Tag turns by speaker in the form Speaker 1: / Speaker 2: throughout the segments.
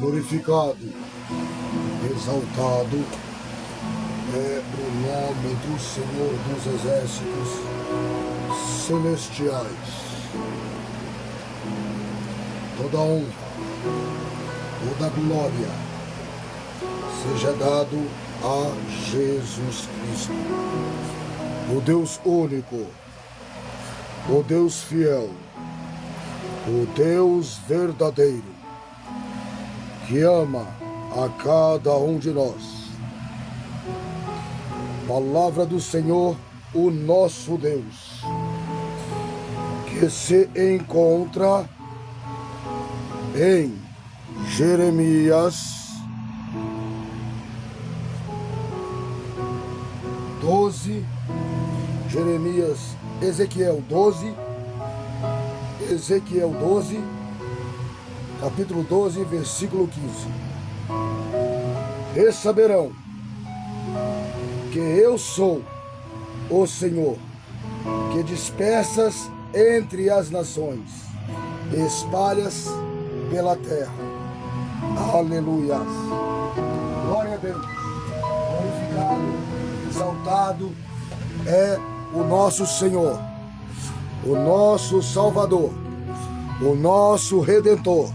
Speaker 1: glorificado, exaltado é o nome do Senhor dos Exércitos Celestiais. Toda honra, toda glória seja dado a Jesus Cristo, o Deus único, o Deus fiel, o Deus verdadeiro, que ama a cada um de nós. Palavra do Senhor, o nosso Deus, que se encontra em Jeremias 12, Ezequiel 12, capítulo 12, versículo 15. E saberão que eu sou o Senhor, que dispersas entre as nações, espalhas pela terra. Aleluia. Glória a Deus. Glorificado, exaltado é o nosso Senhor, o nosso Salvador, o nosso Redentor.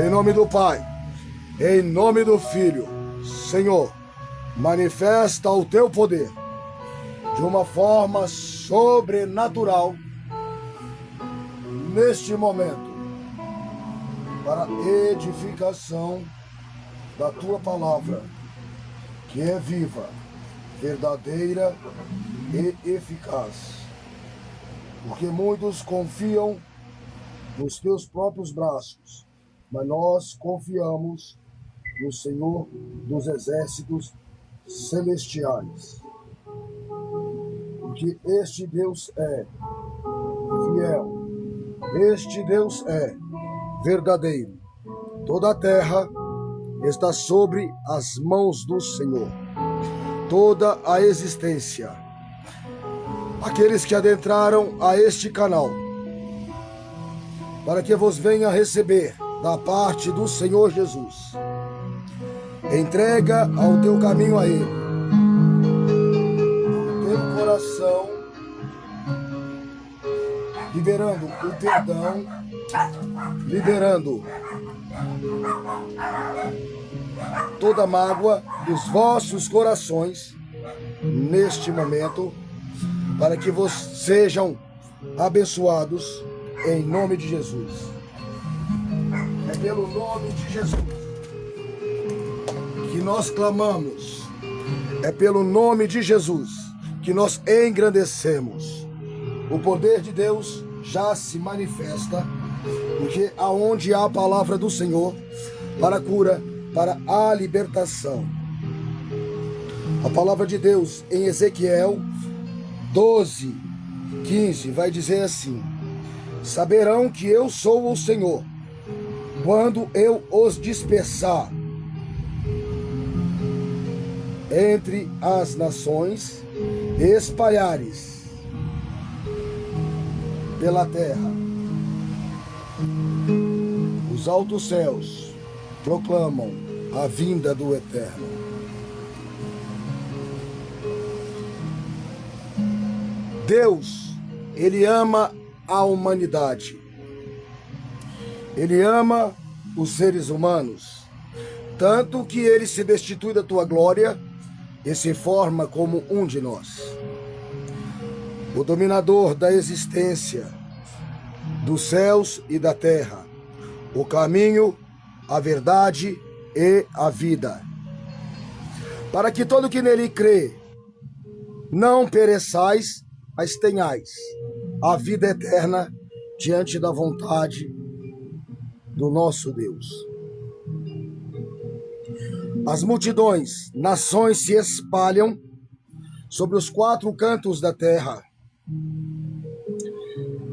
Speaker 1: Em nome do Pai, em nome do Filho, Senhor, manifesta o teu poder de uma forma sobrenatural neste momento, para a edificação da tua palavra, que é viva, verdadeira e eficaz. Porque muitos confiam nos teus próprios braços, mas nós confiamos no Senhor dos Exércitos Celestiais. Porque este Deus é fiel, este Deus é verdadeiro. Toda a terra está sobre as mãos do Senhor, toda a existência. Aqueles que adentraram a este canal, para que vos venha receber da parte do Senhor Jesus, entrega ao teu caminho a Ele, o teu coração, liberando o perdão, liberando toda mágoa dos vossos corações neste momento, para que vos sejam abençoados em nome de Jesus. É pelo nome de Jesus que nós clamamos, é pelo nome de Jesus que nós engrandecemos. O poder de Deus já se manifesta, porque aonde há a palavra do Senhor para a cura, para a libertação. A palavra de Deus em Ezequiel 12, 15 vai dizer assim: saberão que eu sou o Senhor, quando eu os dispersar entre as nações e espalhares pela terra. Os altos céus proclamam a vinda do Eterno. Deus, Ele ama a humanidade. Ele ama os seres humanos, tanto que Ele se destitui da tua glória e se forma como um de nós. O dominador da existência, dos céus e da terra, o caminho, a verdade e a vida, para que todo que nele crê não pereçais, mas tenhais a vida eterna diante da vontade do nosso Deus. As multidões, nações se espalham sobre os quatro cantos da terra,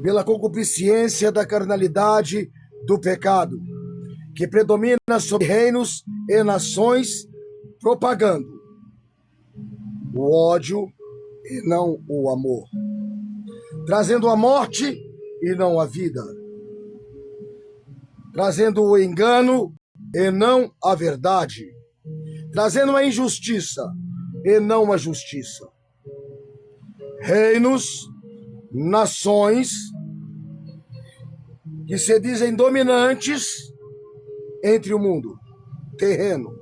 Speaker 1: pela concupiscência da carnalidade do pecado, que predomina sobre reinos e nações, propagando o ódio e não o amor, trazendo a morte e não a vida, trazendo o engano e não a verdade, trazendo uma injustiça e não uma justiça. Reinos, nações que se dizem dominantes entre o mundo terreno,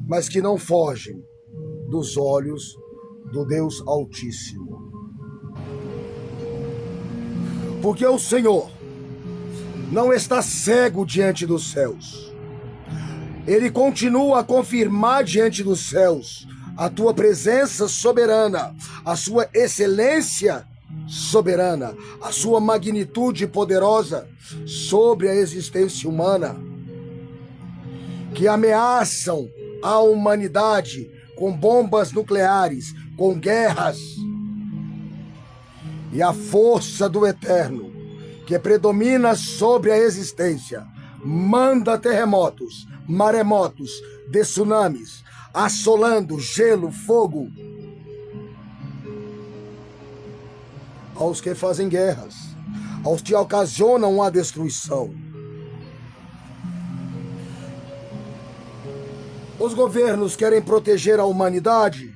Speaker 1: mas que não fogem dos olhos do Deus Altíssimo. Porque o Senhor não está cego diante dos céus. Ele continua a confirmar diante dos céus a tua presença soberana, a sua excelência soberana, a sua magnitude poderosa sobre a existência humana, que ameaçam a humanidade com bombas nucleares, com guerras. E a força do Eterno, que predomina sobre a existência, manda terremotos, maremotos, tsunamis, assolando gelo, fogo, aos que fazem guerras, aos que ocasionam a destruição. Os governos querem proteger a humanidade,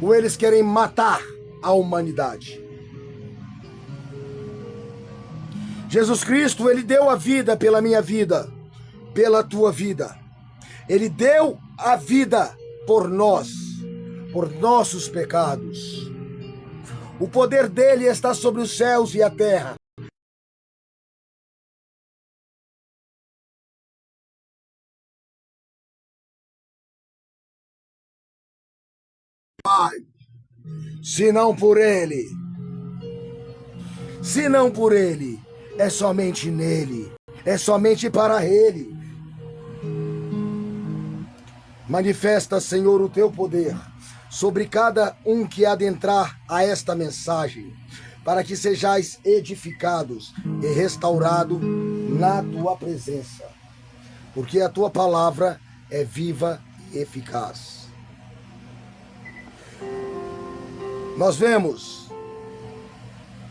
Speaker 1: ou eles querem matar a humanidade? Jesus Cristo, ele deu a vida pela minha vida, pela tua vida. Ele deu a vida por nós, por nossos pecados. O poder dele está sobre os céus e a terra. Pai, se não por ele, é somente nele, é somente para ele. Manifesta, Senhor, o teu poder sobre cada um que adentrar a esta mensagem, para que sejais edificados e restaurados na tua presença, porque a tua palavra é viva e eficaz. Nós vemos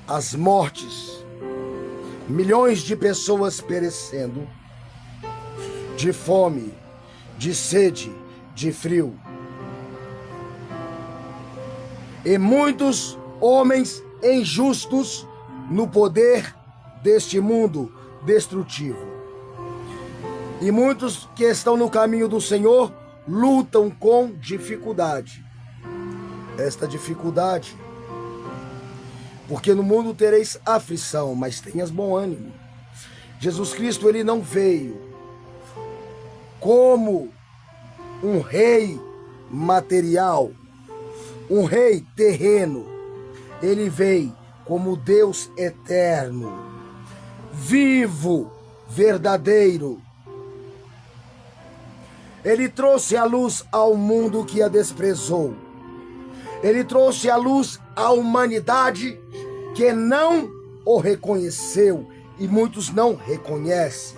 Speaker 1: as mortes, milhões de pessoas perecendo de fome, de sede, de frio. E muitos homens injustos no poder deste mundo destrutivo. E muitos que estão no caminho do Senhor lutam com dificuldade. Esta dificuldade, porque no mundo tereis aflição, mas tenhas bom ânimo. Jesus Cristo, ele não veio como um rei material, um rei terreno. Ele veio como Deus eterno, vivo, verdadeiro. Ele trouxe a luz ao mundo que a desprezou. Ele trouxe a luz à humanidade que não o reconheceu, e muitos não reconhecem.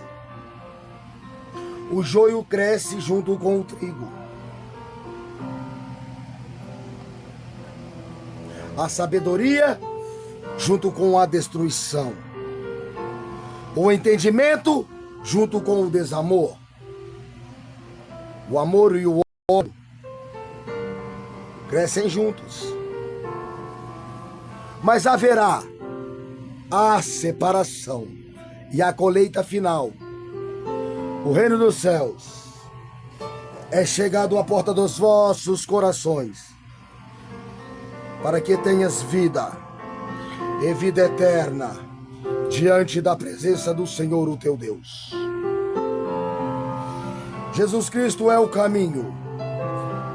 Speaker 1: O joio cresce junto com o trigo. A sabedoria junto com a destruição. O entendimento junto com o desamor. O amor e o ódio crescem juntos. Mas haverá a separação e a colheita final. O reino dos céus é chegado à porta dos vossos corações, para que tenhas vida e vida eterna diante da presença do Senhor, o teu Deus. Jesus Cristo é o caminho,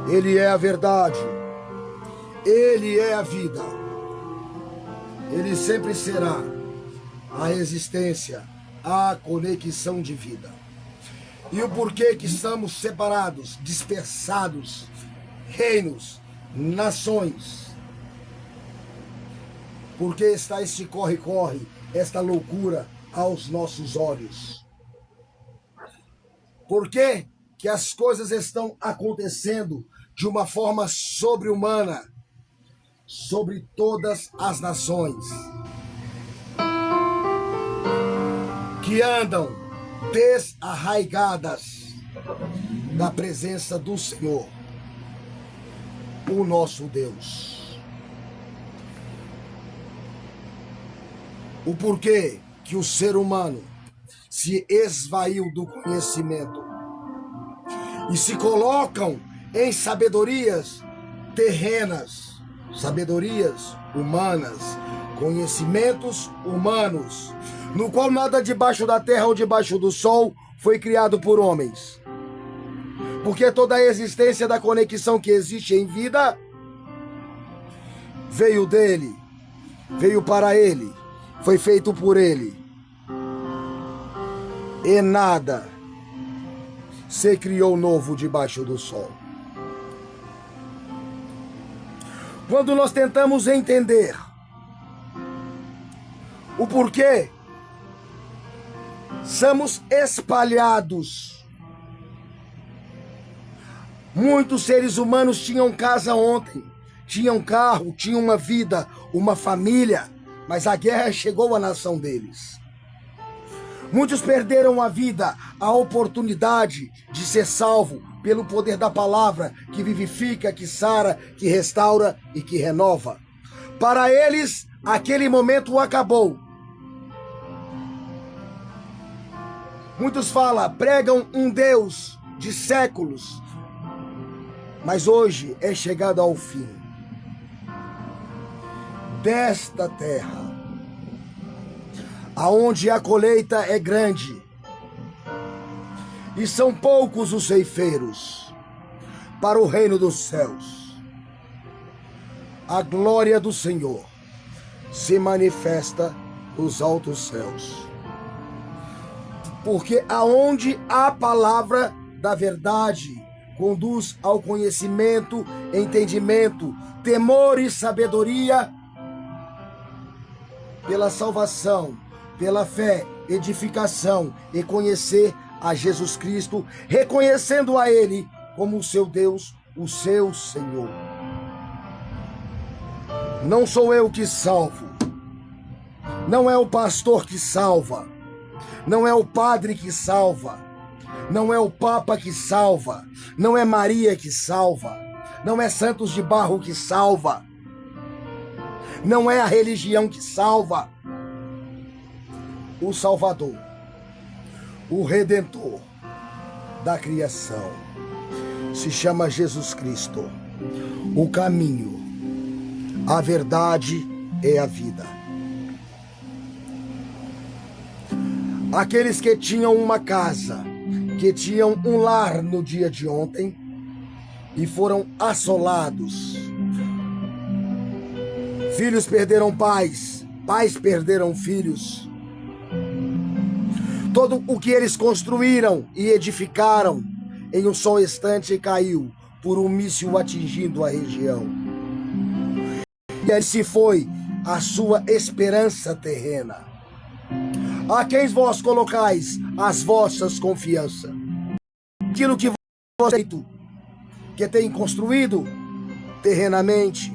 Speaker 1: ele é a verdade, ele é a vida, ele sempre será a existência, a conexão de vida. E o porquê que estamos separados, dispersados, reinos, nações? Porque está este corre-corre, esta loucura aos nossos olhos? Por que que as coisas estão acontecendo de uma forma sobre-humana, sobre todas as nações? Que que andam desarraigadas da presença do Senhor, o nosso Deus. O porquê que o ser humano se esvaiu do conhecimento e se colocam em sabedorias terrenas, sabedorias humanas, conhecimentos humanos, no qual nada debaixo da terra ou debaixo do sol foi criado por homens. Porque toda a existência da conexão que existe em vida veio dele, veio para ele, foi feito por ele. E nada se criou novo debaixo do sol. Quando nós tentamos entender o porquê somos espalhados, muitos seres humanos tinham casa ontem, tinham carro, tinham uma vida, uma família, mas a guerra chegou à nação deles. Muitos perderam a vida, a oportunidade de ser salvo pelo poder da palavra que vivifica, que sara, que restaura e que renova. Para eles, aquele momento acabou. Muitos pregam um Deus de séculos, mas hoje é chegado ao fim desta terra, aonde a colheita é grande e são poucos os ceifeiros para o reino dos céus. A glória do Senhor se manifesta nos altos céus, porque aonde a palavra da verdade conduz ao conhecimento, entendimento, temor e sabedoria, pela salvação, pela fé, edificação e conhecer a Jesus Cristo, reconhecendo a Ele como o seu Deus, o seu Senhor. Não sou eu que salvo, não é o pastor que salva, não é o padre que salva, não é o Papa que salva, não é Maria que salva, não é Santos de Barro que salva, não é a religião que salva. O Salvador, o Redentor da criação, se chama Jesus Cristo, o caminho, a verdade e a vida. Aqueles que tinham uma casa, que tinham um lar no dia de ontem e foram assolados. Filhos perderam pais, pais perderam filhos. Todo o que eles construíram e edificaram em um só instante caiu por um míssil atingindo a região. E aí se foi a sua esperança terrena. A quem vós colocais as vossas confianças? Aquilo que você que tem construído terrenamente,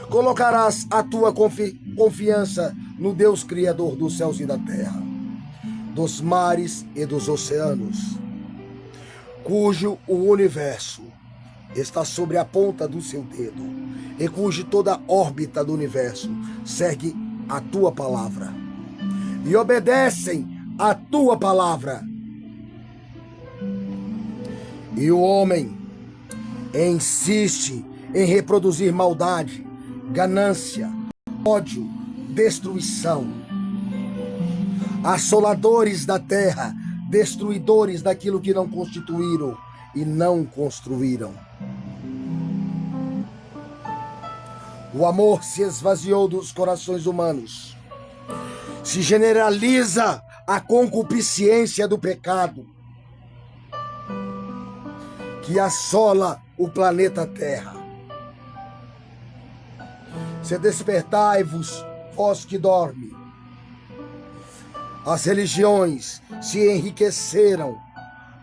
Speaker 1: colocarás a tua confiança no Deus Criador dos céus e da terra, dos mares e dos oceanos, cujo o universo está sobre a ponta do seu dedo e cuja toda a órbita do universo segue a tua palavra e obedecem a tua palavra. E o homem insiste em reproduzir maldade, ganância, ódio, destruição. Assoladores da terra, destruidores daquilo que não constituíram e não construíram. O amor se esvaziou dos corações humanos. Se generaliza a concupiscência do pecado que assola o planeta Terra. Se despertai-vos, vós que dorme. As religiões se enriqueceram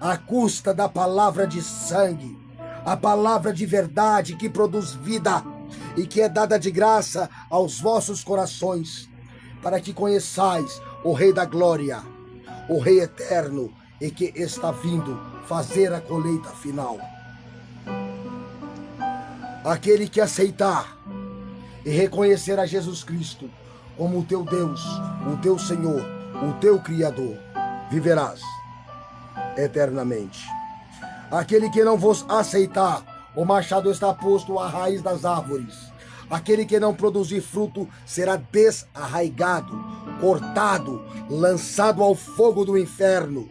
Speaker 1: à custa da palavra de sangue, a palavra de verdade que produz vida e que é dada de graça aos vossos corações, para que conheçais o Rei da Glória, o Rei eterno e que está vindo fazer a colheita final. Aquele que aceitar e reconhecer a Jesus Cristo como o teu Deus, o teu Senhor, o teu Criador, viverás eternamente. Aquele que não vos aceitar, o machado está posto à raiz das árvores. Aquele que não produzir fruto será desarraigado, cortado, lançado ao fogo do inferno.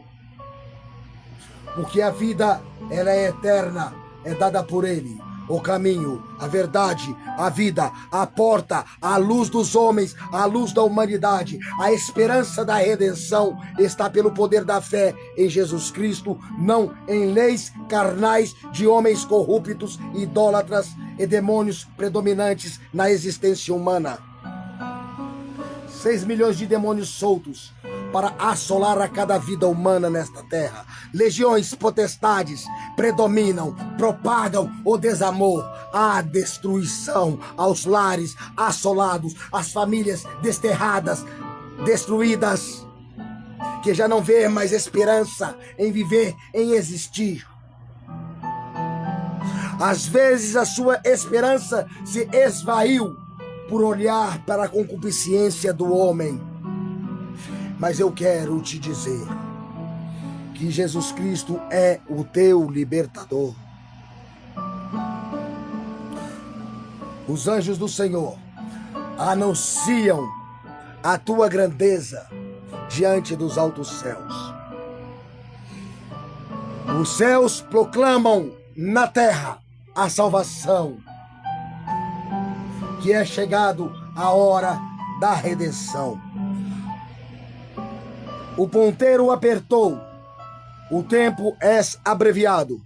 Speaker 1: Porque a vida, ela é eterna, é dada por Ele. O caminho, a verdade, a vida, a porta, a luz dos homens, a luz da humanidade, a esperança da redenção está pelo poder da fé em Jesus Cristo, não em leis carnais de homens corruptos, idólatras e demônios predominantes na existência humana. 6 milhões de demônios soltos para assolar a cada vida humana nesta terra. Legiões, potestades predominam, propagam o desamor, a destruição aos lares assolados, às famílias desterradas, destruídas, que já não vê mais esperança em viver, em existir. Às vezes a sua esperança se esvaiu por olhar para a concupiscência do homem. Mas eu quero te dizer que Jesus Cristo é o teu libertador. Os anjos do Senhor anunciam a tua grandeza diante dos altos céus. Os céus proclamam na terra a salvação, que é chegado a hora da redenção. O ponteiro apertou, o tempo é abreviado,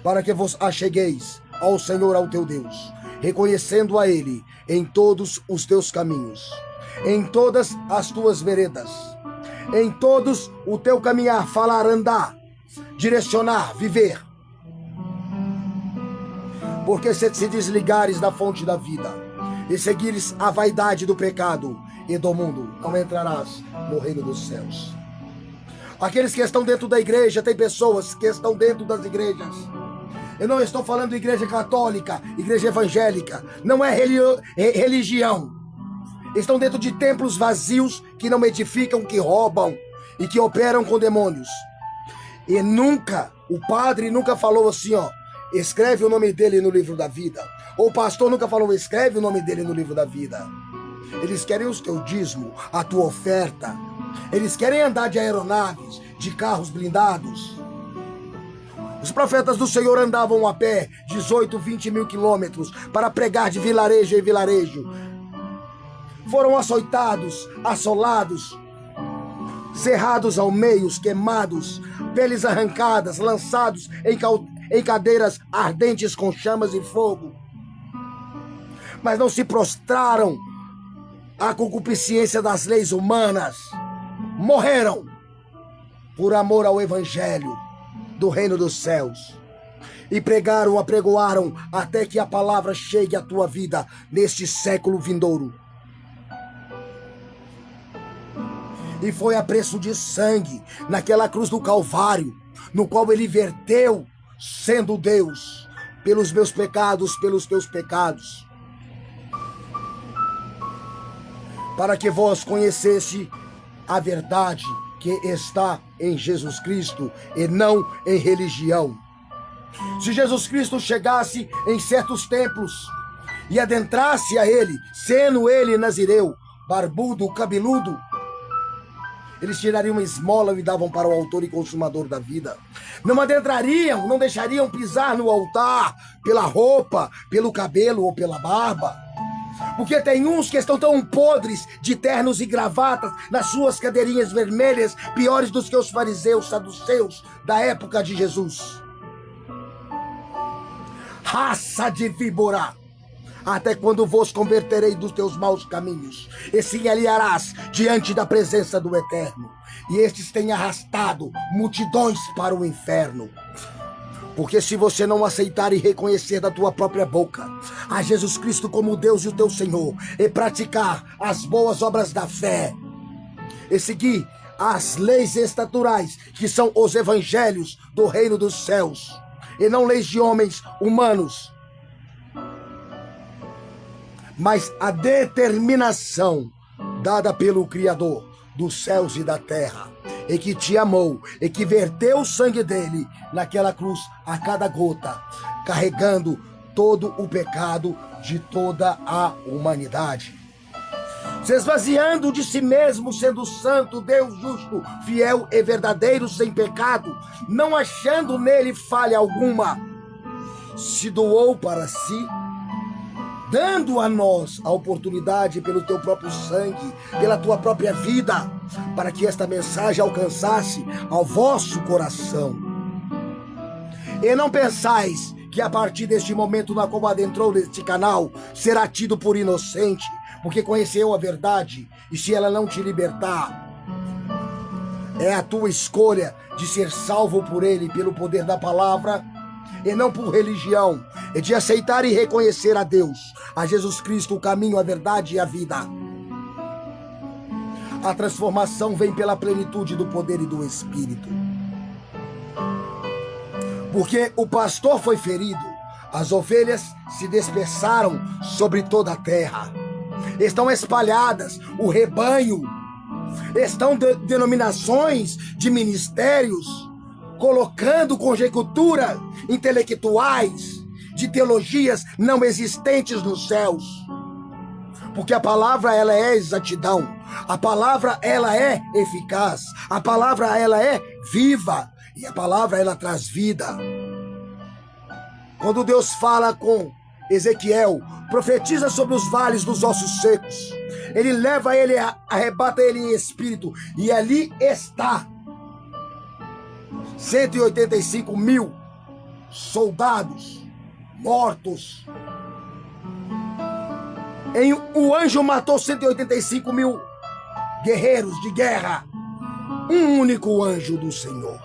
Speaker 1: para que vos achegueis ao Senhor, ao teu Deus, reconhecendo a Ele em todos os teus caminhos, em todas as tuas veredas, em todos o teu caminhar, falar, andar, direcionar, viver. Porque se te desligares da fonte da vida e seguires a vaidade do pecado e do mundo, não entrarás no reino dos céus. Aqueles que estão dentro da igreja, tem pessoas que estão dentro das igrejas. Eu não estou falando de igreja católica, igreja evangélica, não é religião. Estão dentro de templos vazios que não edificam, que roubam e que operam com demônios. E nunca, o padre nunca falou assim, ó, escreve o nome dele no livro da vida. Ou o pastor nunca falou, escreve o nome dele no livro da vida. Eles querem o teu dízimo, a tua oferta. Eles querem andar de aeronaves, de carros blindados. Os profetas do Senhor andavam a pé 18, 20 mil quilômetros para pregar de vilarejo em vilarejo. Foram açoitados, assolados, cerrados ao meio, queimados, peles arrancadas, lançados em cadeiras ardentes com chamas e fogo. Mas não se prostraram à concupiscência das leis humanas. Morreram por amor ao evangelho do reino dos céus. E pregaram, apregoaram até que a palavra chegue à tua vida neste século vindouro. E foi a preço de sangue, naquela cruz do Calvário, no qual ele verteu, sendo Deus, pelos meus pecados, pelos teus pecados, para que vós conhecesse a verdade que está em Jesus Cristo e não em religião. Se Jesus Cristo chegasse em certos templos e adentrasse a ele, sendo ele nazireu, barbudo, cabeludo, eles tirariam uma esmola e davam para o autor e consumador da vida. Não adentrariam, não deixariam pisar no altar pela roupa, pelo cabelo ou pela barba. Porque tem uns que estão tão podres de ternos e gravatas nas suas cadeirinhas vermelhas, piores do que os fariseus, saduceus da época de Jesus. Raça de víbora! Até quando vos converterei dos teus maus caminhos, e se aliarás diante da presença do Eterno. E estes têm arrastado multidões para o inferno. Porque se você não aceitar e reconhecer da tua própria boca a Jesus Cristo como Deus e o teu Senhor, e praticar as boas obras da fé, e seguir as leis estaturais, que são os evangelhos do reino dos céus, e não leis de homens humanos, mas a determinação dada pelo Criador dos céus e da terra, e que te amou, e que verteu o sangue dele naquela cruz a cada gota, carregando todo o pecado de toda a humanidade, se esvaziando de si mesmo, sendo santo, Deus justo, fiel e verdadeiro, sem pecado, não achando nele falha alguma, se doou para si, dando a nós a oportunidade pelo teu próprio sangue, pela tua própria vida, para que esta mensagem alcançasse ao vosso coração. E não pensais que a partir deste momento na qual adentrou neste canal, será tido por inocente, porque conheceu a verdade, e se ela não te libertar, é a tua escolha de ser salvo por ele, pelo poder da palavra, e não por religião, é de aceitar e reconhecer a Deus, a Jesus Cristo, o caminho, a verdade e a vida. A transformação vem pela plenitude do poder e do Espírito. Porque o pastor foi ferido, as ovelhas se dispersaram sobre toda a terra. Estão espalhadas, o rebanho, estão denominações de ministérios, colocando conjecturas intelectuais de teologias não existentes nos céus. Porque a palavra, ela é exatidão, a palavra, ela é eficaz, a palavra, ela é viva, e a palavra, ela traz vida. Quando Deus fala com Ezequiel, profetiza sobre os vales dos ossos secos, ele leva ele, arrebata ele em espírito, e ali está 185 mil soldados mortos. O anjo matou 185 mil guerreiros de guerra, um único anjo do Senhor.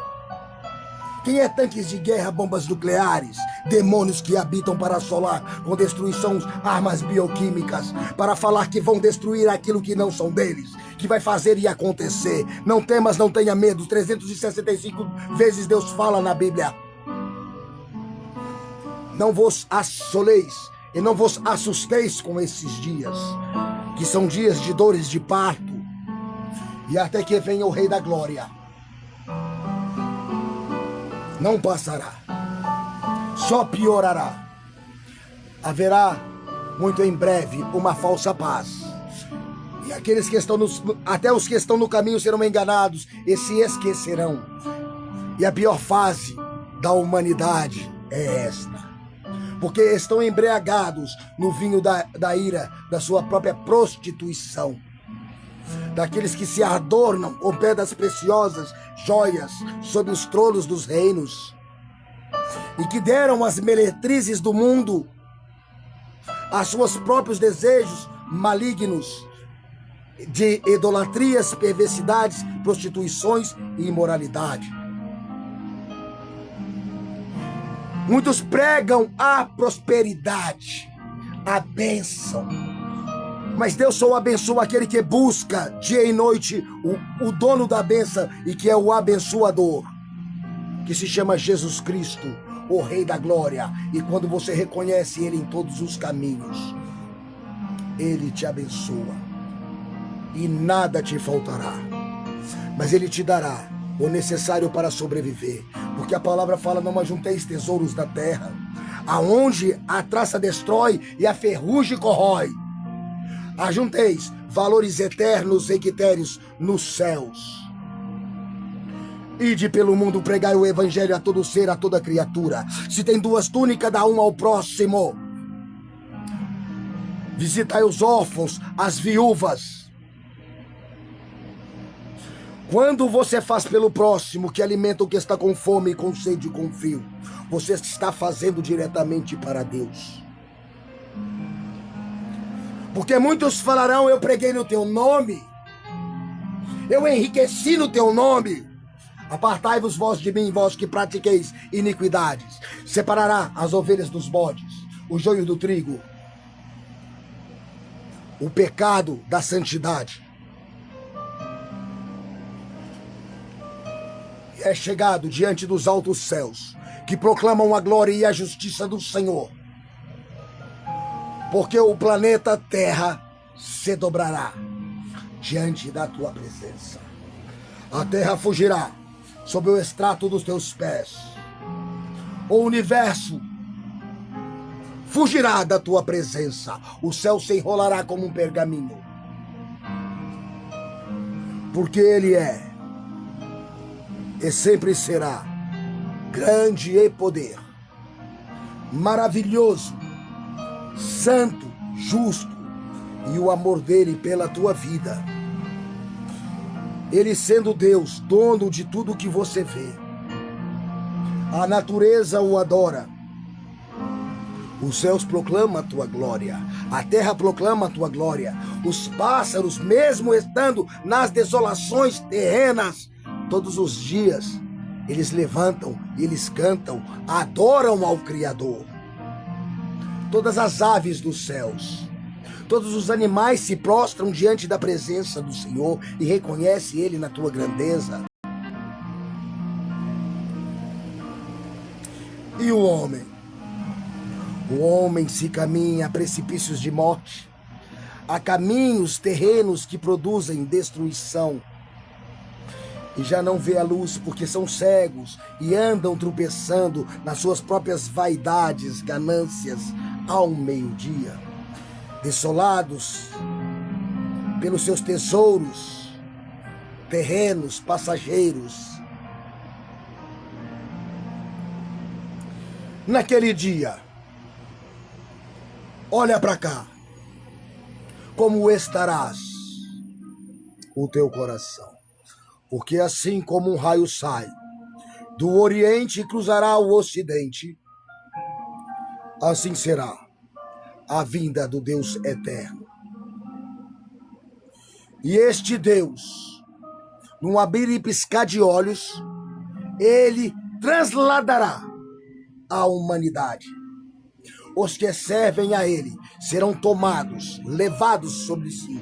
Speaker 1: Quem é tanques de guerra, bombas nucleares, demônios que habitam para assolar com destruição, armas bioquímicas, para falar que vão destruir aquilo que não são deles, que vai fazer e acontecer. Não temas, não tenha medo. 365 vezes Deus fala na Bíblia. Não vos assoleis e não vos assusteis com esses dias, que são dias de dores de parto, e até que venha o Rei da Glória. Não passará, só piorará. Haverá muito em breve uma falsa paz, e aqueles que estão até os que estão no caminho serão enganados e se esquecerão. E a pior fase da humanidade é esta, porque estão embriagados no vinho da ira da sua própria prostituição, daqueles que se adornam com pedras preciosas, joias, sob os tronos dos reinos, e que deram às meretrizes do mundo, a seus próprios desejos malignos de idolatrias, perversidades, prostituições e imoralidade. Muitos pregam a prosperidade, a bênção, mas Deus só abençoa aquele que busca dia e noite o dono da bênção, e que é o abençoador, que se chama Jesus Cristo, o Rei da Glória. E quando você reconhece Ele em todos os caminhos, Ele te abençoa e nada te faltará, mas Ele te dará o necessário para sobreviver, porque a palavra fala: não ajunteis tesouros da terra, aonde a traça destrói e a ferrugem corrói. Ajunteis valores eternos e equitéreos nos céus. Ide pelo mundo, pregai o evangelho a todo ser, a toda criatura. Se tem duas túnicas, dá uma ao próximo. Visitai os órfãos, as viúvas. Quando você faz pelo próximo, que alimenta o que está com fome, com sede e com frio, você está fazendo diretamente para Deus. Porque muitos falarão: eu preguei no teu nome, eu enriqueci no teu nome. Apartai-vos vós de mim, vós que pratiqueis iniquidades. Separará as ovelhas dos bodes, o joio do trigo, o pecado da santidade. é chegado diante dos altos céus, que proclamam a glória e a justiça do Senhor. Porque o planeta Terra se dobrará diante da tua presença. A terra fugirá sob o extrato dos teus pés. O universo fugirá da tua presença. O céu se enrolará como um pergaminho. Porque Ele é e sempre será grande em poder, maravilhoso, santo, justo, e o amor dele pela tua vida. Ele sendo Deus, dono de tudo que você vê. A natureza o adora. Os céus proclamam a tua glória. A terra proclama a tua glória. Os pássaros, mesmo estando nas desolações terrenas, todos os dias, eles levantam, eles cantam, adoram ao Criador. Todas as aves dos céus, todos os animais se prostram diante da presença do Senhor e reconhecem Ele na tua grandeza. E o homem? O homem se caminha a precipícios de morte, a caminhos terrenos que produzem destruição. E já não vê a luz porque são cegos e andam tropeçando nas suas próprias vaidades, ganâncias, ao meio-dia. Desolados pelos seus tesouros terrenos, passageiros. Naquele dia, olha para cá, como estarás o teu coração, porque assim como um raio sai do Oriente e cruzará o Ocidente, assim será a vinda do Deus eterno. E este Deus, num abrir e piscar de olhos, ele transladará a humanidade. Os que servem a ele serão tomados, levados sobre si.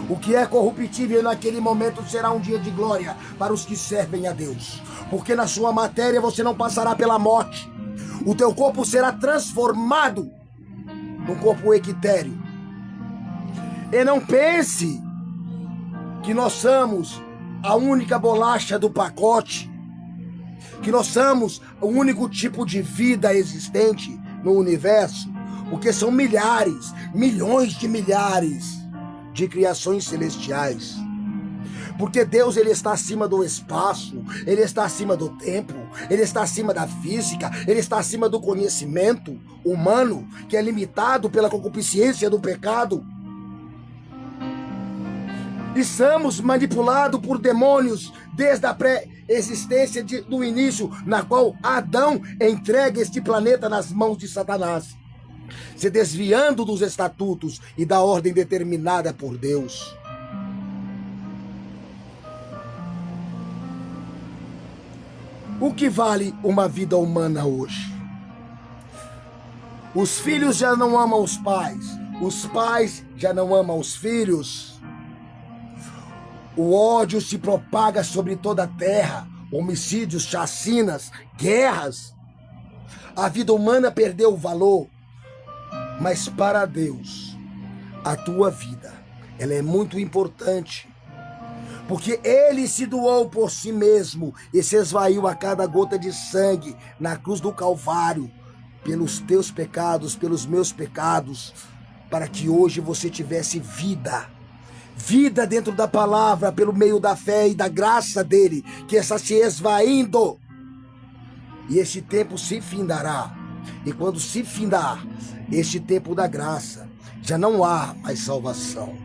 Speaker 1: O que é corruptível naquele momento será um dia de glória para os que servem a Deus. Porque na sua matéria você não passará pela morte. O teu corpo será transformado num corpo equitéreo. E não pense que nós somos a única bolacha do pacote, que nós somos o único tipo de vida existente no universo, porque são milhares, milhões de milhares de criações celestiais. Porque Deus, ele está acima do espaço, ele está acima do tempo, ele está acima da física, ele está acima do conhecimento humano, que é limitado pela concupiscência do pecado. E somos manipulados por demônios desde a pré-existência do início, na qual Adão entrega este planeta nas mãos de Satanás, se desviando dos estatutos e da ordem determinada por Deus. O que vale uma vida humana hoje? Os filhos já não amam os pais já não amam os filhos. O ódio se propaga sobre toda a terra, homicídios, chacinas, guerras. A vida humana perdeu o valor, mas para Deus, a tua vida, ela é muito importante. Porque ele se doou por si mesmo e se esvaiu a cada gota de sangue na cruz do Calvário, pelos teus pecados, pelos meus pecados, para que hoje você tivesse vida. Vida dentro da palavra, pelo meio da fé e da graça dele, que está se esvaindo. E este tempo se findará. E quando se findar este tempo da graça, já não há mais salvação.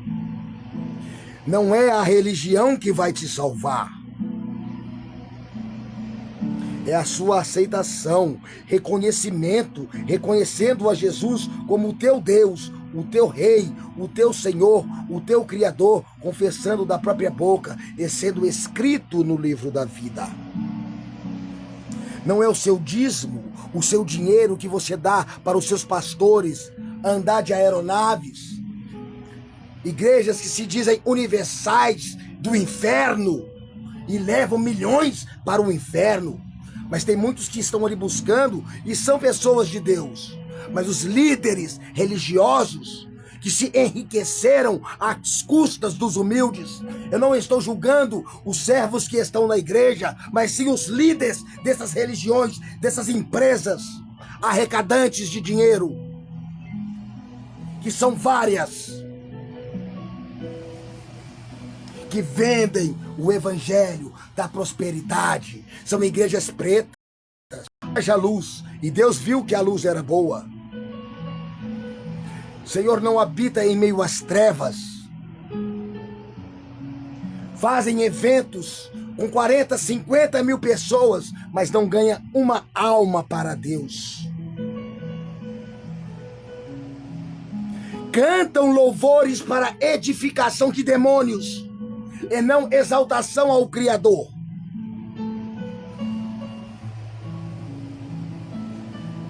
Speaker 1: Não é a religião que vai te salvar. É a sua aceitação, reconhecimento, reconhecendo a Jesus como o teu Deus, o teu Rei, o teu Senhor, o teu Criador, confessando da própria boca e sendo escrito no livro da vida. Não é o seu dízimo, o seu dinheiro que você dá para os seus pastores andar de aeronaves, igrejas que se dizem universais do inferno e levam milhões para o inferno. Mas tem muitos que estão ali buscando e são pessoas de Deus. Mas os líderes religiosos que se enriqueceram às custas dos humildes. Eu não estou julgando os servos que estão na igreja, mas sim os líderes dessas religiões, dessas empresas arrecadantes de dinheiro, que são várias, que vendem o evangelho da prosperidade. São igrejas pretas. Haja luz, e Deus viu que a luz era boa. O Senhor não habita em meio às trevas. Fazem eventos com 40, 50 mil pessoas, mas não ganha uma alma para Deus. Cantam louvores para edificação de demônios e não exaltação ao Criador.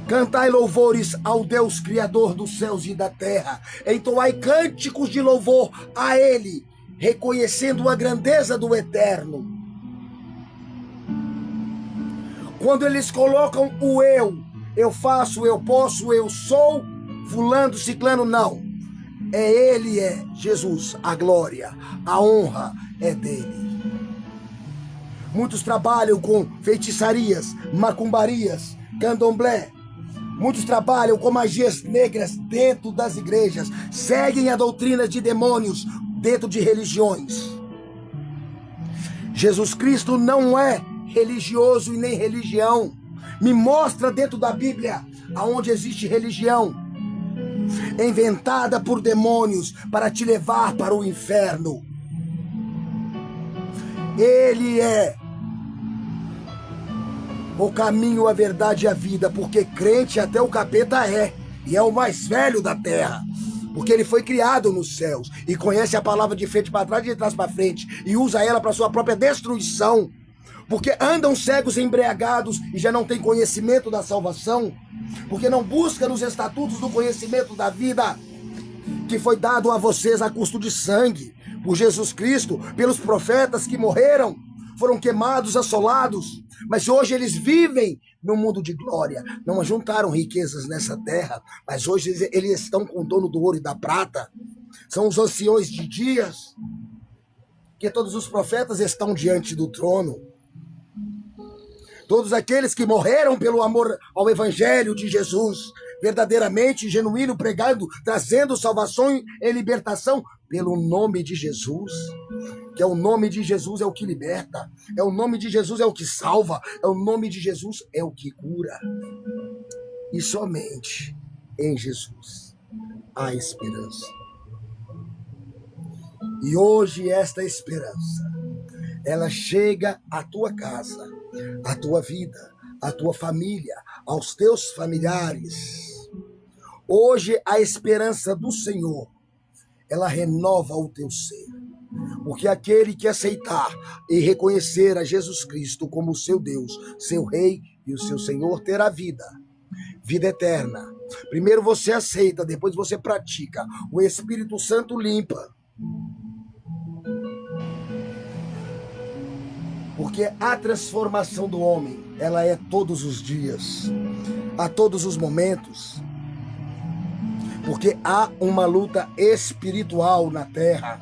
Speaker 1: Cantai louvores ao Deus Criador dos céus e da terra. Entoai cânticos de louvor a Ele, reconhecendo a grandeza do Eterno. Quando eles colocam o eu faço, eu posso, eu sou, fulano, ciclano, não. Ele é Jesus, a glória, a honra é dele. Muitos trabalham com feitiçarias, macumbarias, candomblé. Muitos trabalham com magias negras dentro das igrejas, seguem a doutrina de demônios dentro de religiões. Jesus Cristo não é religioso e nem religião. Me mostra dentro da Bíblia aonde existe religião inventada por demônios para te levar para o inferno. Ele é o caminho, a verdade e a vida, porque crente até o capeta é, e é o mais velho da terra, porque ele foi criado nos céus e conhece a palavra de frente para trás e de trás para frente e usa ela para sua própria destruição, porque andam cegos e embriagados e já não tem conhecimento da salvação, porque não busca nos estatutos do conhecimento da vida que foi dado a vocês a custo de sangue, por Jesus Cristo, pelos profetas que morreram, foram queimados, assolados, mas hoje eles vivem no mundo de glória. Não ajuntaram riquezas nessa terra, mas hoje eles estão com o dono do ouro e da prata. São os anciões de dias, que todos os profetas estão diante do trono. Todos aqueles que morreram pelo amor ao evangelho de Jesus, verdadeiramente genuíno, pregando, trazendo salvação e libertação pelo nome de Jesus, que é o nome de Jesus é o que liberta, é o nome de Jesus é o que salva, é o nome de Jesus é o que cura. E somente em Jesus há esperança. E hoje esta esperança, ela chega à tua casa, à tua vida, à tua família, aos teus familiares. Hoje a esperança do Senhor, ela renova o teu ser. Porque aquele que aceitar e reconhecer a Jesus Cristo como seu Deus, seu Rei e o seu Senhor, terá vida eterna. Primeiro você aceita, depois você pratica. O Espírito Santo limpa. Porque a transformação do homem, ela é todos os dias, a todos os momentos. Porque há uma luta espiritual na terra.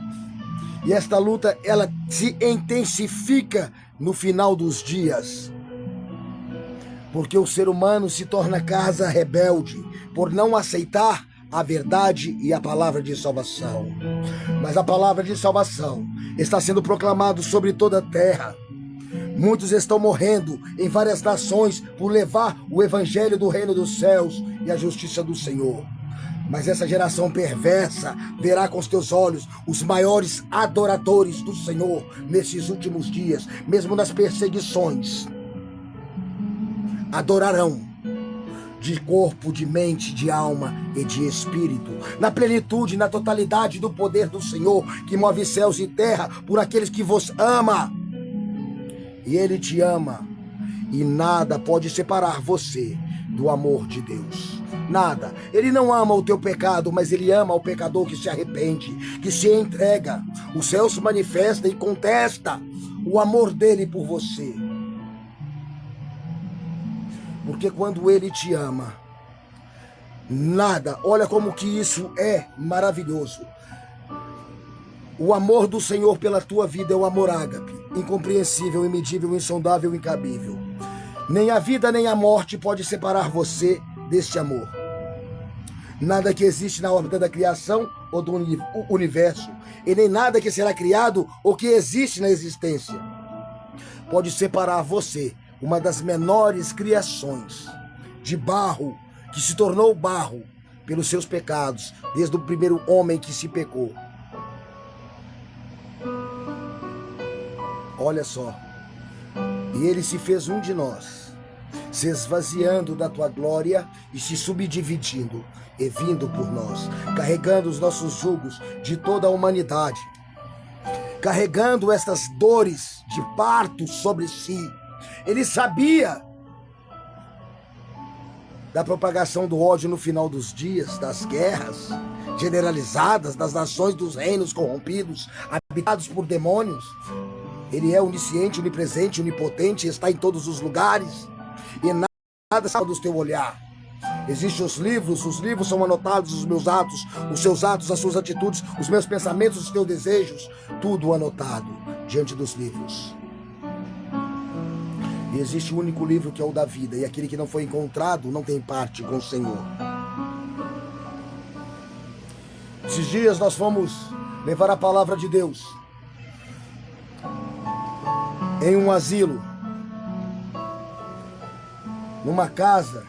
Speaker 1: E esta luta, ela se intensifica no final dos dias. Porque o ser humano se torna casa rebelde por não aceitar a verdade e a palavra de salvação. Mas a palavra de salvação está sendo proclamada sobre toda a terra. Muitos estão morrendo em várias nações por levar o evangelho do reino dos céus e a justiça do Senhor. Mas essa geração perversa verá com os teus olhos os maiores adoradores do Senhor nesses últimos dias, mesmo nas perseguições. Adorarão de corpo, de mente, de alma e de espírito, na plenitude, na totalidade do poder do Senhor, que move céus e terra por aqueles que vos ama. E Ele te ama, e nada pode separar você do amor de Deus. Nada. Ele não ama o teu pecado, mas Ele ama o pecador que se arrepende, que se entrega. O céu se manifesta e contesta o amor dele por você. Porque quando ele te ama, nada, olha como que isso é maravilhoso. O amor do Senhor pela tua vida é o amor ágape, incompreensível, imedível, insondável, incabível. Nem a vida nem a morte pode separar você deste amor. Nada que existe na órbita da criação ou do universo, e nem nada que será criado ou que existe na existência, pode separar você, uma das menores criações, de barro, que se tornou barro pelos seus pecados, desde o primeiro homem que se pecou. Olha só, e ele se fez um de nós, se esvaziando da tua glória e se subdividindo e vindo por nós, carregando os nossos jugos de toda a humanidade, carregando estas dores de parto sobre si. Ele sabia da propagação do ódio no final dos dias, das guerras generalizadas, das nações, dos reinos corrompidos, habitados por demônios. Ele é onisciente, onipresente, onipotente, está em todos os lugares e nada sai do teu olhar. Existem os livros são anotados, os meus atos, os seus atos, as suas atitudes, os meus pensamentos, os teus desejos, tudo anotado diante dos livros. E existe um único livro que é o da vida, e aquele que não foi encontrado não tem parte com o Senhor. Esses dias nós fomos levar a palavra de Deus em um asilo, numa casa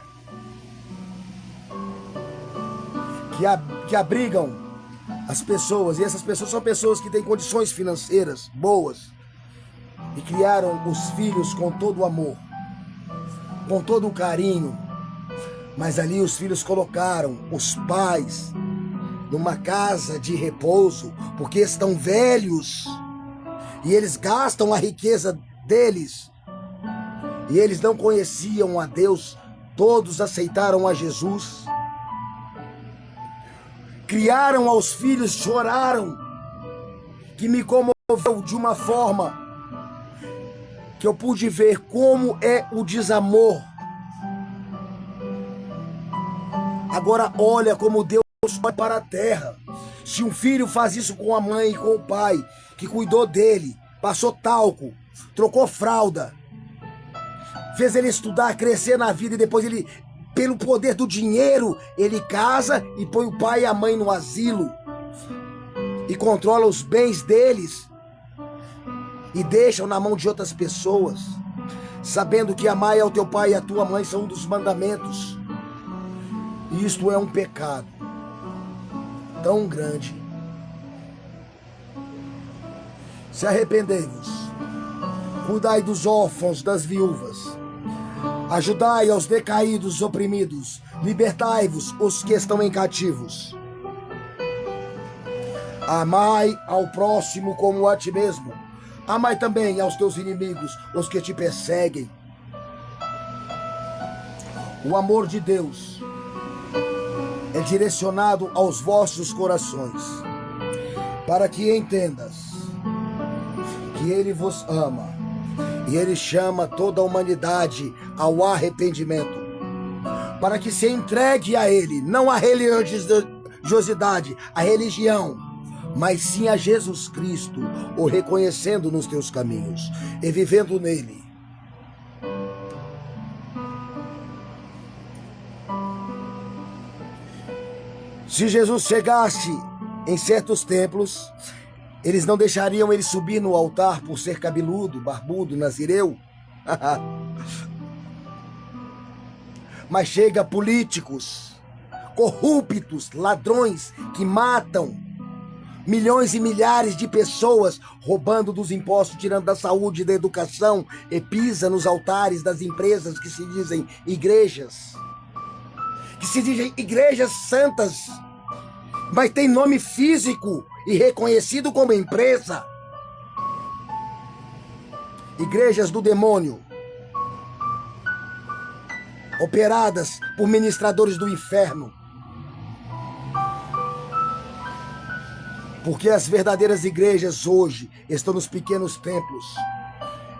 Speaker 1: que abrigam as pessoas, e essas pessoas são pessoas que têm condições financeiras boas e criaram os filhos com todo o amor, com todo o carinho, mas ali os filhos colocaram os pais numa casa de repouso porque estão velhos e eles gastam a riqueza deles e eles não conheciam a Deus. Todos aceitaram a Jesus, criaram aos filhos, choraram, que me comoveu de uma forma que eu pude ver como é o desamor. Agora olha como Deus olha para a terra. Se um filho faz isso com a mãe e com o pai, que cuidou dele, passou talco, trocou fralda, fez ele estudar, crescer na vida, e depois ele, pelo poder do dinheiro, ele casa e põe o pai e a mãe no asilo e controla os bens deles e deixam na mão de outras pessoas, sabendo que amar ao teu pai e a tua mãe são um dos mandamentos. E isto é um pecado tão grande. Se arrependei-vos, cuidai dos órfãos, das viúvas, ajudai aos decaídos, oprimidos, libertai-vos os que estão em cativos. Amai ao próximo como a ti mesmo. Amai também aos teus inimigos, os que te perseguem. O amor de Deus é direcionado aos vossos corações, para que entendas que Ele vos ama e Ele chama toda a humanidade ao arrependimento, para que se entregue a Ele, não a religiosidade, a religião, mas sim a Jesus Cristo, o reconhecendo nos teus caminhos e vivendo nele. Se Jesus chegasse em certos templos, eles não deixariam ele subir no altar por ser cabeludo, barbudo, nazireu. Mas chega políticos, corruptos, ladrões que matam milhões e milhares de pessoas, roubando dos impostos, tirando da saúde e da educação, e pisa nos altares das empresas que se dizem igrejas, que se dizem igrejas santas, mas tem nome físico e reconhecido como empresa. Igrejas do demônio, operadas por ministradores do inferno. Porque as verdadeiras igrejas hoje estão nos pequenos templos,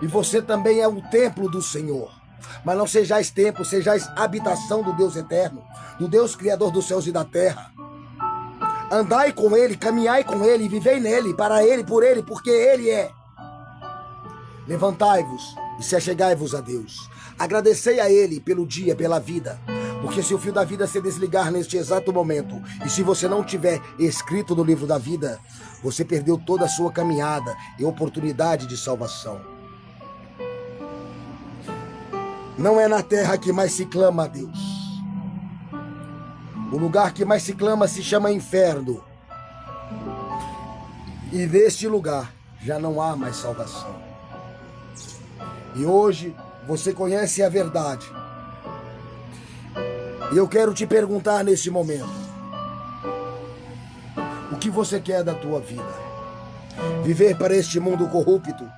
Speaker 1: E você também é o templo do Senhor. Mas não sejais templo, sejais habitação do Deus eterno, do Deus criador dos céus e da terra. Andai com ele, caminhai com ele, vivei nele, para ele, por ele, porque ele é. Levantai-vos e se achegai-vos a Deus. Agradecei a ele pelo dia, pela vida. Porque se o fio da vida se desligar neste exato momento, e se você não tiver escrito no livro da vida, você perdeu toda a sua caminhada e oportunidade de salvação. Não é na terra que mais se clama a Deus. O lugar que mais se clama se chama inferno. E neste lugar já não há mais salvação. E hoje você conhece a verdade. E eu quero te perguntar nesse momento: o que você quer da tua vida? Viver para este mundo corrupto?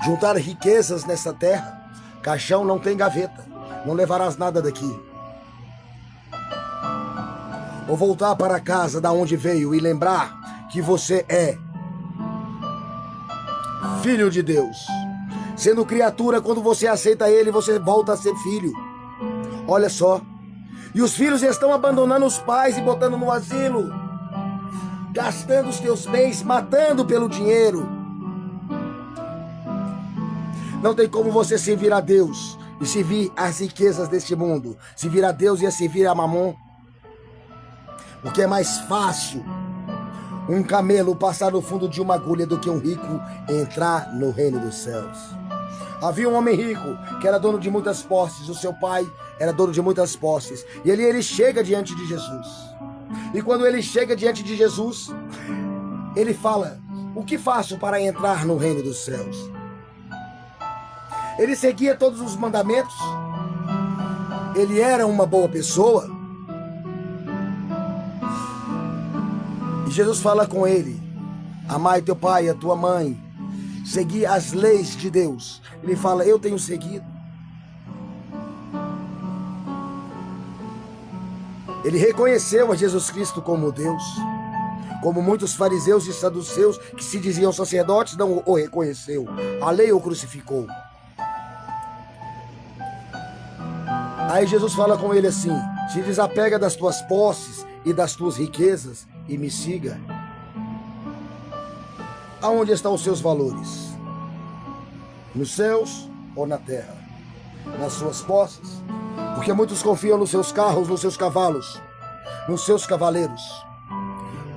Speaker 1: Juntar riquezas nessa terra? Caixão não tem gaveta, não levarás nada daqui. Ou voltar para casa da onde veio e lembrar que você é filho de Deus. Sendo criatura, quando você aceita ele, você volta a ser filho. Olha só. E os filhos estão abandonando os pais e botando no asilo, gastando os teus bens, matando pelo dinheiro. Não tem como você servir a Deus e servir as riquezas deste mundo. Servir a Deus e servir a Mamon. Porque é mais fácil um camelo passar no fundo de uma agulha do que um rico entrar no reino dos céus. Havia um homem rico que era dono de muitas posses. O seu pai era dono de muitas posses. E ele chega diante de Jesus. E quando ele chega diante de Jesus, ele fala: o que faço para entrar no reino dos céus? Ele seguia todos os mandamentos. Ele era uma boa pessoa. E Jesus fala com ele: amai teu pai e a tua mãe. Seguir as leis de Deus. Ele fala: eu tenho seguido. Ele reconheceu a Jesus Cristo como Deus. Como muitos fariseus e saduceus que se diziam sacerdotes não o reconheceu. A lei o crucificou. Aí Jesus fala com ele assim: se desapega das tuas posses e das tuas riquezas e me siga. Aonde estão os seus valores? Nos céus ou na terra? Nas suas posses? Porque muitos confiam nos seus carros, nos seus cavalos, nos seus cavaleiros.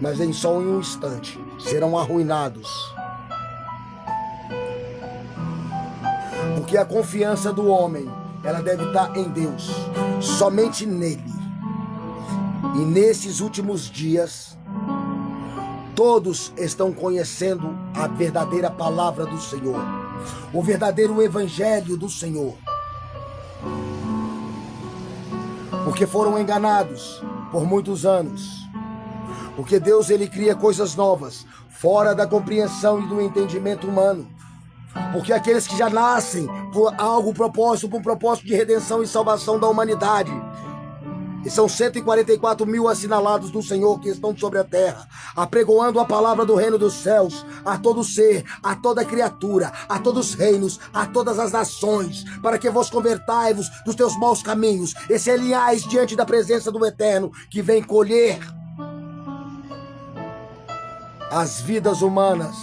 Speaker 1: Mas em só um instante serão arruinados. Porque a confiança do homem, ela deve estar em Deus, somente nele. E nesses últimos dias, todos estão conhecendo a verdadeira palavra do Senhor, o verdadeiro evangelho do Senhor. Porque foram enganados por muitos anos. Porque Deus, ele cria coisas novas, fora da compreensão e do entendimento humano. Porque aqueles que já nascem por algo propósito, por um propósito de redenção e salvação da humanidade, e são 144 mil assinalados do Senhor que estão sobre a terra, apregoando a palavra do reino dos céus a todo ser, a toda criatura, a todos os reinos, a todas as nações, para que vos convertai-vos dos teus maus caminhos e se alinhais diante da presença do Eterno, que vem colher as vidas humanas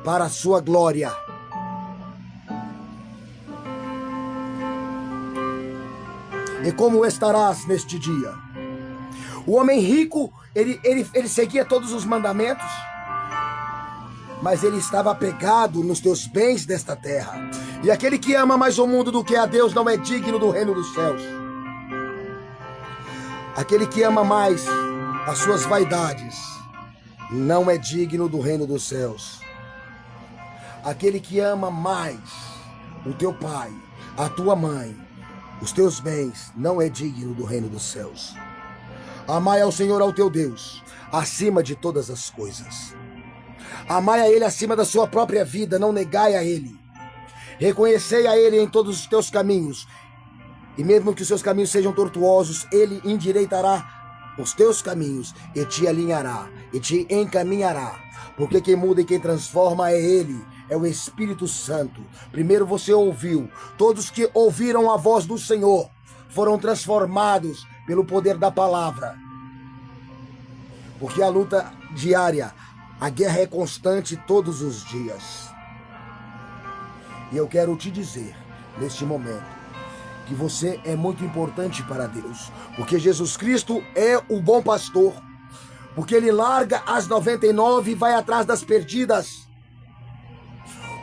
Speaker 1: para a sua glória. E como estarás neste dia? O homem rico, ele seguia todos os mandamentos, mas ele estava apegado nos teus bens desta terra. E aquele que ama mais o mundo do que a Deus não é digno do reino dos céus. Aquele que ama mais as suas vaidades não é digno do reino dos céus. Aquele que ama mais o teu pai, a tua mãe, os teus bens, não é digno do reino dos céus. Amai ao Senhor, ao teu Deus, acima de todas as coisas. Amai a Ele acima da sua própria vida, não negai a Ele. Reconhecei a Ele em todos os teus caminhos. E mesmo que os seus caminhos sejam tortuosos, Ele endireitará os teus caminhos e te alinhará, e te encaminhará. Porque quem muda e quem transforma é Ele. é o Espírito Santo. Primeiro você ouviu. Todos que ouviram a voz do Senhor foram transformados pelo poder da palavra. Porque a luta diária, a guerra é constante todos os dias. E eu quero te dizer, neste momento, que você é muito importante para Deus. Porque Jesus Cristo é o bom pastor. Porque ele larga as 99 e vai atrás das perdidas.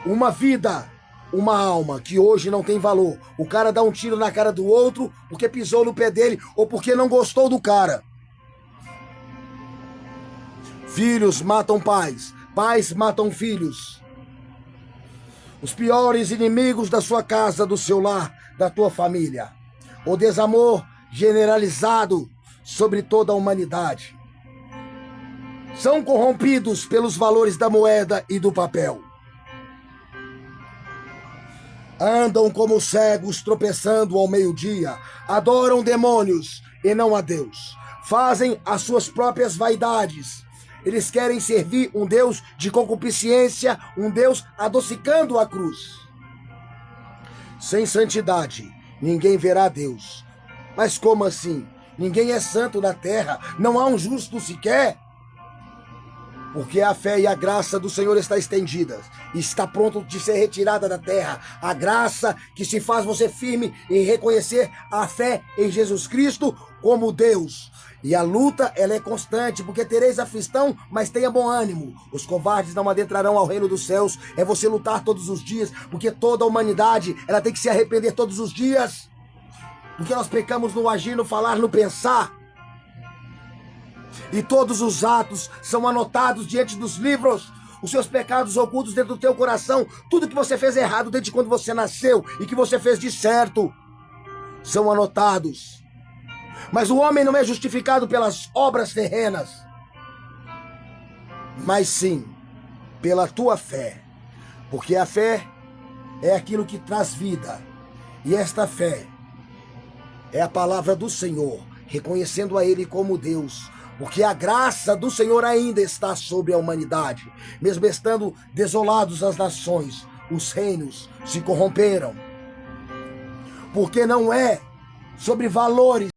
Speaker 1: Uma vida, uma alma que hoje não tem valor. O cara dá um tiro na cara do outro porque pisou no pé dele ou porque não gostou do cara. Filhos matam pais, pais matam filhos. Os piores inimigos da sua casa, do seu lar, da tua família. O desamor generalizado sobre toda a humanidade. São corrompidos pelos valores da moeda e do papel. Andam como cegos tropeçando ao meio-dia. Adoram demônios e não a Deus. Fazem as suas próprias vaidades. Eles querem servir um Deus de concupiscência, um Deus adocicando a cruz. Sem santidade, ninguém verá Deus. Mas como assim? Ninguém é santo na terra, não há um justo sequer. Porque a fé e a graça do Senhor está estendida, está pronto de ser retirada da terra. A graça que se faz você firme em reconhecer a fé em Jesus Cristo como Deus. E a luta, ela é constante, porque tereis aflição, mas tenha bom ânimo. Os covardes não adentrarão ao reino dos céus. É você lutar todos os dias, porque toda a humanidade, ela tem que se arrepender todos os dias. Porque nós pecamos no agir, no falar, no pensar. E todos os atos são anotados diante dos livros. Os seus pecados ocultos dentro do teu coração, tudo que você fez errado desde quando você nasceu e que você fez de certo, são anotados. Mas o homem não é justificado pelas obras terrenas, mas sim pela tua fé. Porque a fé é aquilo que traz vida. E esta fé é a palavra do Senhor, reconhecendo a Ele como Deus. Porque a graça do Senhor ainda está sobre a humanidade. Mesmo estando desolados as nações, os reinos se corromperam. Porque não é sobre valores,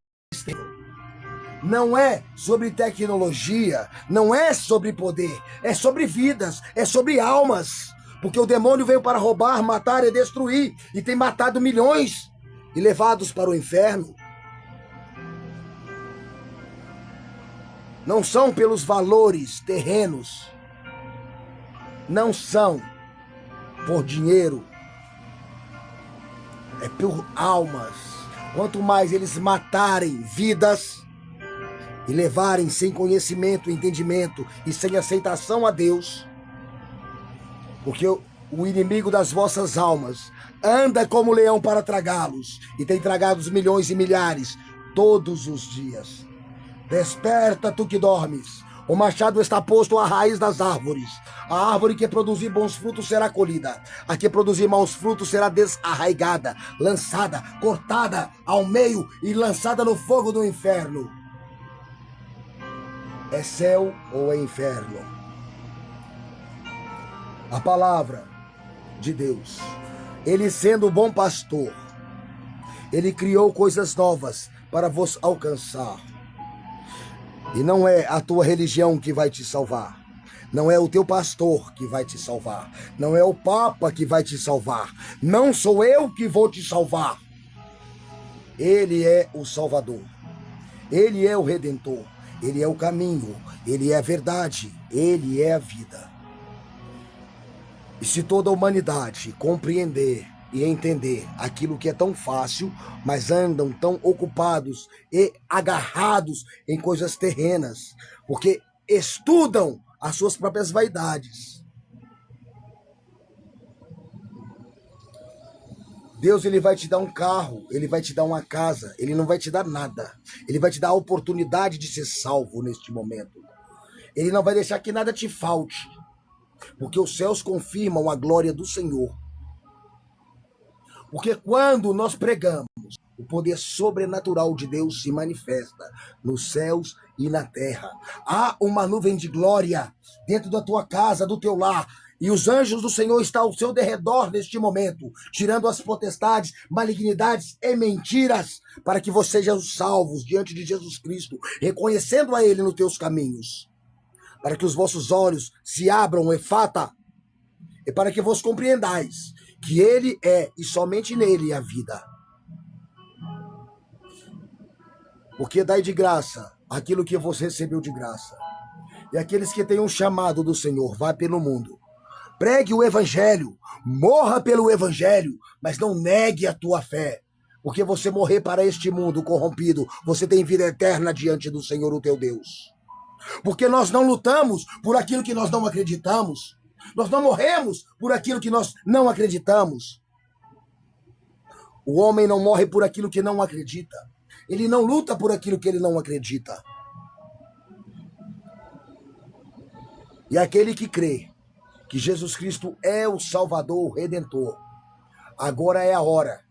Speaker 1: não é sobre tecnologia, não é sobre poder, é sobre vidas, é sobre almas. Porque o demônio veio para roubar, matar e destruir, e tem matado milhões e levados para o inferno. Não são pelos valores terrenos, não são por dinheiro, é por almas. Quanto mais eles matarem vidas e levarem sem conhecimento, entendimento e sem aceitação a Deus, porque o inimigo das vossas almas anda como leão para tragá-los e tem tragado os milhões e milhares todos os dias. Desperta, tu que dormes. O machado está posto à raiz das árvores. A árvore que produzir bons frutos será colhida. A que produzir maus frutos será desarraigada, lançada, cortada ao meio e lançada no fogo do inferno. É céu ou é inferno? A palavra de Deus, Ele sendo o bom pastor, Ele criou coisas novas para vos alcançar. E não é a tua religião que vai te salvar. Não é o teu pastor que vai te salvar. Não é o Papa que vai te salvar. Não sou eu que vou te salvar. Ele é o Salvador. Ele é o Redentor. Ele é o caminho. Ele é a verdade. Ele é a vida. E se toda a humanidade compreender e entender aquilo que é tão fácil, mas andam tão ocupados e agarrados em coisas terrenas, porque estudam as suas próprias vaidades. Deus, Ele vai te dar um carro, Ele vai te dar uma casa, Ele não vai te dar nada. Ele vai te dar a oportunidade de ser salvo neste momento. Ele não vai deixar que nada te falte, porque os céus confirmam a glória do Senhor. Porque quando nós pregamos, o poder sobrenatural de Deus se manifesta nos céus e na terra. Há uma nuvem de glória dentro da tua casa, do teu lar. E os anjos do Senhor estão ao seu derredor neste momento, tirando as potestades, malignidades e mentiras, para que vocês sejam salvos diante de Jesus Cristo, reconhecendo a Ele nos teus caminhos, para que os vossos olhos se abram, efata, e para que vos compreendais que Ele é, e somente nele, a vida. Porque dai de graça aquilo que você recebeu de graça. E aqueles que têm um chamado do Senhor, vá pelo mundo. Pregue o evangelho, morra pelo evangelho, mas não negue a tua fé. Porque você morrer para este mundo corrompido, você tem vida eterna diante do Senhor, o teu Deus. Porque nós não lutamos por aquilo que nós não acreditamos. Nós não morremos por aquilo que nós não acreditamos. O homem não morre por aquilo que não acredita. Ele não luta por aquilo que ele não acredita. E aquele que crê que Jesus Cristo é o Salvador, o Redentor, agora é a hora,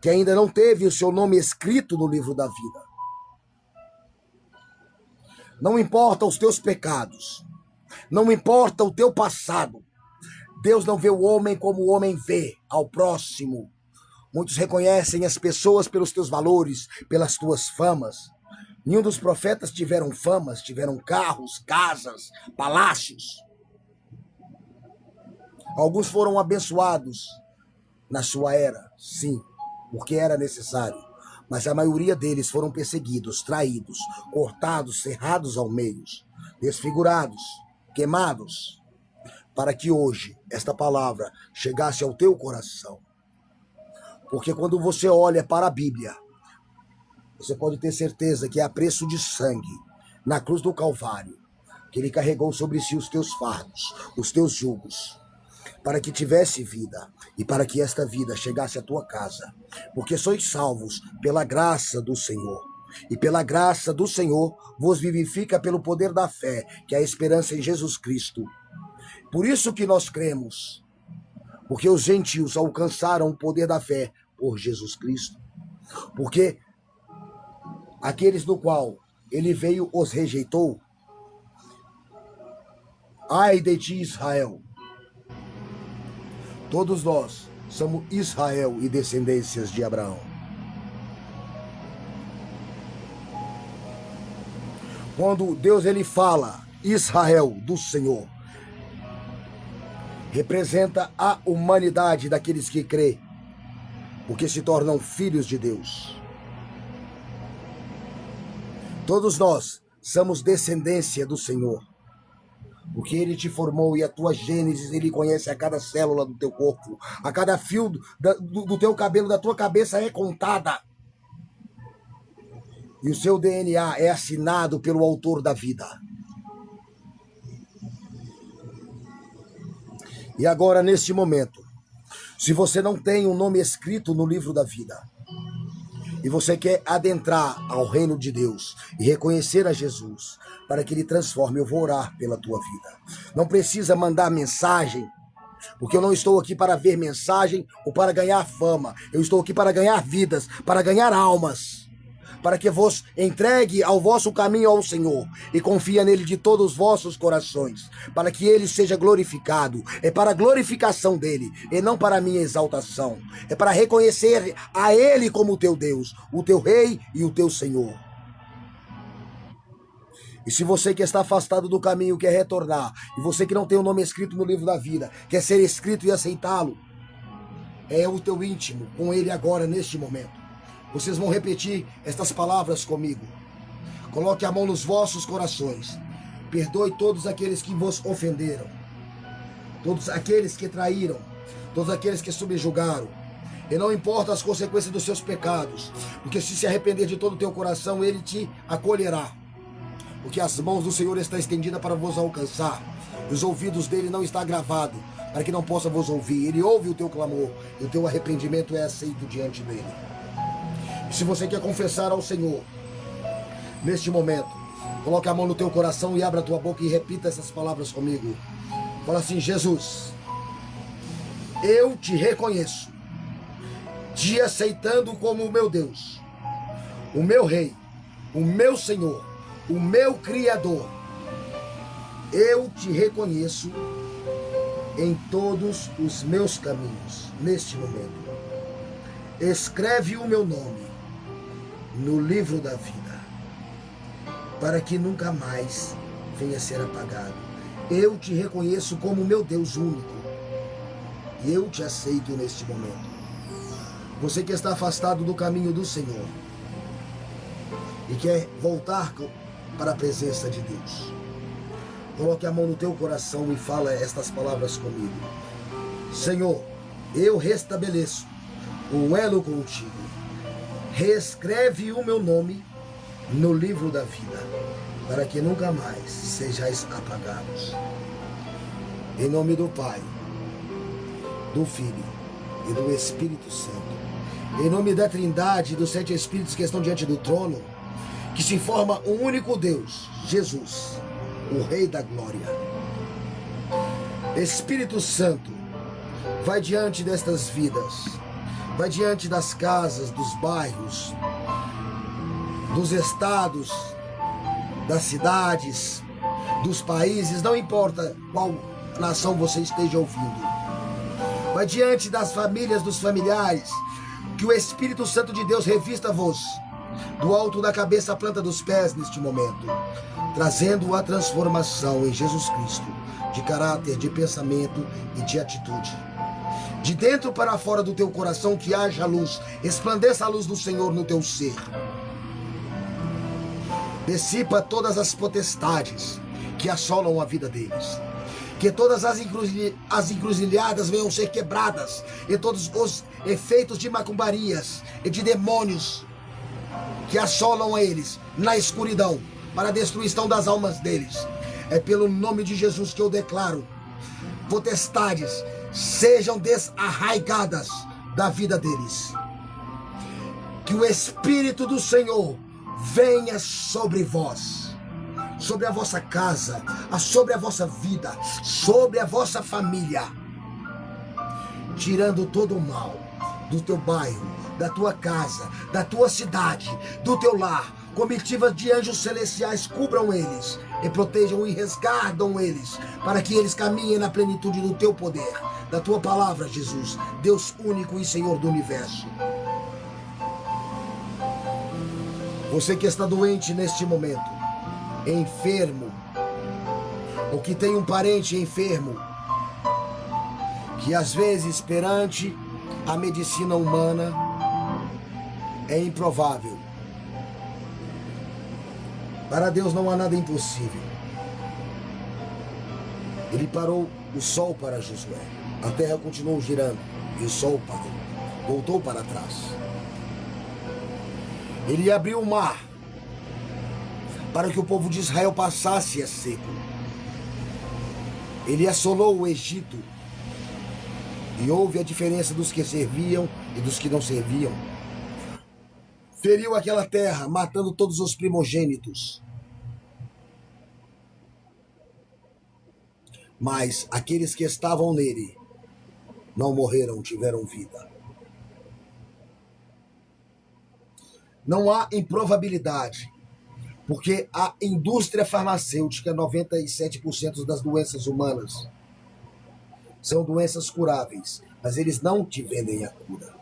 Speaker 1: que ainda não teve o seu nome escrito no livro da vida. Não importa os teus pecados, não importa o teu passado, Deus não vê o homem como o homem vê ao próximo. Muitos reconhecem as pessoas pelos teus valores, pelas tuas famas. Nenhum dos profetas tiveram famas, tiveram carros, casas, palácios. Alguns foram abençoados na sua era, sim, porque era necessário. Mas a maioria deles foram perseguidos, traídos, cortados, cerrados ao meio, desfigurados, queimados, para que hoje esta palavra chegasse ao teu coração. Porque quando você olha para a Bíblia, você pode ter certeza que é a preço de sangue, na cruz do Calvário, que ele carregou sobre si os teus fardos, os teus jugos, para que tivesse vida e para que esta vida chegasse à tua casa. Porque sois salvos pela graça do Senhor. E pela graça do Senhor vos vivifica pelo poder da fé, que é a esperança em Jesus Cristo. Por isso que nós cremos. Porque os gentios alcançaram o poder da fé por Jesus Cristo. Porque aqueles do qual ele veio os rejeitou. Ai de ti, Israel! Todos nós somos Israel e descendências de Abraão. Quando Deus ele fala Israel do Senhor, representa a humanidade daqueles que crê, porque se tornam filhos de Deus. Todos nós somos descendência do Senhor, porque ele te formou e a tua gênese, ele conhece a cada célula do teu corpo, a cada fio do teu cabelo, da tua cabeça é contada. E o seu DNA é assinado pelo autor da vida. E agora, neste momento, se você não tem um nome escrito no livro da vida, e você quer adentrar ao reino de Deus e reconhecer a Jesus, para que ele transforme, eu vou orar pela tua vida. Não precisa mandar mensagem, porque eu não estou aqui para ver mensagem ou para ganhar fama. Eu estou aqui para ganhar vidas, para ganhar almas, para que vos entregue ao vosso caminho ao Senhor e confia nele de todos os vossos corações, para que ele seja glorificado. É para a glorificação dele e não para a minha exaltação. É para reconhecer a ele como o teu Deus, o teu Rei e o teu Senhor. E se você que está afastado do caminho quer retornar, e você que não tem o nome escrito no livro da vida, quer ser escrito e aceitá-lo, é o teu íntimo com ele agora, neste momento. Vocês vão repetir estas palavras comigo. Coloque a mão nos vossos corações. Perdoe todos aqueles que vos ofenderam, todos aqueles que traíram, todos aqueles que subjugaram. E não importa as consequências dos seus pecados, porque se arrepender de todo o teu coração, ele te acolherá. Porque as mãos do Senhor estão estendidas para vos alcançar. Os ouvidos dele não estão gravados, para que não possa vos ouvir. Ele ouve o teu clamor, e o teu arrependimento é aceito diante dele. E se você quer confessar ao Senhor, neste momento, coloque a mão no teu coração e abra a tua boca e repita essas palavras comigo. Fala assim: Jesus, eu te reconheço, te aceitando como o meu Deus, o meu Rei, o meu Senhor, o meu Criador. Eu te reconheço em todos os meus caminhos, neste momento. Escreve o meu nome no livro da vida, para que nunca mais venha a ser apagado. Eu te reconheço como meu Deus único, e eu te aceito neste momento. Você que está afastado do caminho do Senhor e quer voltar para a presença de Deus, coloque a mão no teu coração e fala estas palavras comigo. Senhor, eu restabeleço o elo contigo. Reescreve o meu nome no livro da vida, para que nunca mais sejais apagados. Em nome do Pai, do Filho e do Espírito Santo. Em nome da Trindade e dos 7 Espíritos que estão diante do trono, que se forma um único Deus, Jesus, o Rei da Glória. Espírito Santo, vai diante destas vidas, vai diante das casas, dos bairros, dos estados, das cidades, dos países, não importa qual nação você esteja ouvindo. Vai diante das famílias, dos familiares, que o Espírito Santo de Deus revista-vos do alto da cabeça à planta dos pés neste momento, trazendo a transformação em Jesus Cristo, de caráter, de pensamento e de atitude. De dentro para fora do teu coração que haja luz, resplandeça a luz do Senhor no teu ser. Dissipa todas as potestades que assolam a vida deles. Que todas as encruzilhadas venham ser quebradas, e todos os efeitos de macumbarias e de demônios que assolam a eles na escuridão, para a destruição das almas deles. É pelo nome de Jesus que eu declaro: potestades sejam desarraigadas da vida deles. Que o Espírito do Senhor venha sobre vós, sobre a vossa casa, sobre a vossa vida, sobre a vossa família, tirando todo o mal do teu bairro, da tua casa, da tua cidade, do teu lar. Comitivas de anjos celestiais cubram eles e protejam e resguardam eles, para que eles caminhem na plenitude do teu poder, da tua palavra, Jesus, Deus único e Senhor do universo. Você que está doente neste momento, enfermo, ou que tem um parente enfermo, que às vezes perante a medicina humana é improvável. Para Deus não há nada impossível. Ele parou o sol para Josué. A terra continuou girando e o sol parou, voltou para trás. Ele abriu o mar para que o povo de Israel passasse a seco. Ele assolou o Egito e houve a diferença dos que serviam e dos que não serviam. Feriu aquela terra, matando todos os primogênitos. Mas aqueles que estavam nele não morreram, tiveram vida. Não há improbabilidade, porque a indústria farmacêutica, 97% das doenças humanas são doenças curáveis, mas eles não te vendem a cura.